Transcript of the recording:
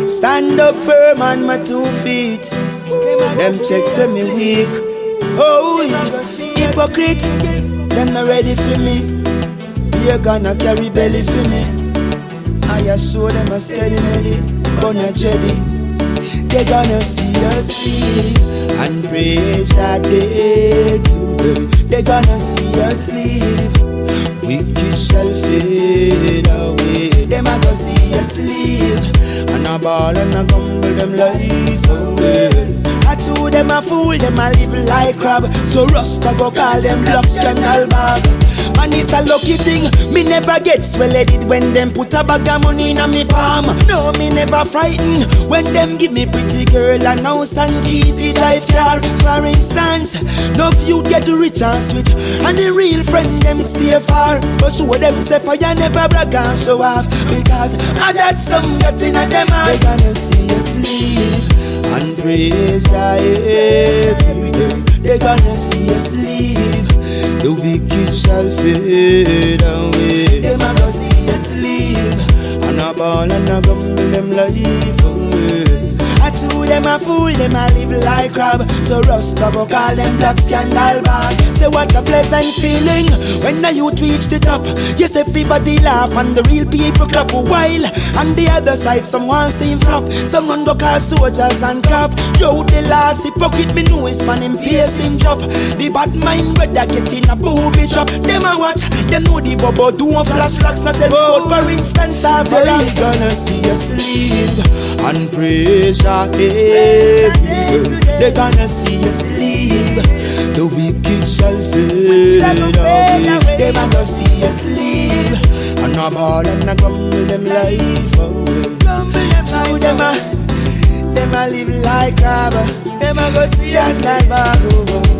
Stand up firm on my 2 feet. Them checks say me weak. Oh, hypocrite. Them not ready for me. You gonna carry belly for me. I assure them a steady melody, gonna jelly. They gonna see us sleep and praise that day today. They gonna see us sleep. Wicked shall fade away. Them a go see us sleep and a ball and a gumble them life away. I chew them a fool, them a live like crab. So Rasta go call them black scandal bag. Man, it's a lucky thing, me never get swelled when them put a bag of money in a me palm. No, me never frightened when them give me pretty girl and house and keys, the life car. For instance, no few get rich and switch, and the real friend them stay far. But show them say fire never brag and show off, because I got some guts in a them heart. They gonna see us sleep and praise Jah every day. They gonna see us sleep. The wicked shall fade away. Them a go see us sleep and a ball and a gumble them life away. I chew them a fool, them a live like crab. So Rasta go call them black scandal bag. Say what a pleasant feeling when the youth reach the top. Yes, everybody laugh and the real people clap. While on the other side someone seem flop. Someone go call soldiers and cop. Yo, the last hypocrite me know is man him face him drop. The bad mind brother get in a booby trap. Them a watch, them know the bubble do a flash locks. Not tell for instance after that. They gonna see us sleep and praise Jah every day. They gonna see us sleep. The wicked shall fade away. They gonna see us sleep and a ball and a grumble them life away. So them a live like crab. Them a go see us like bag.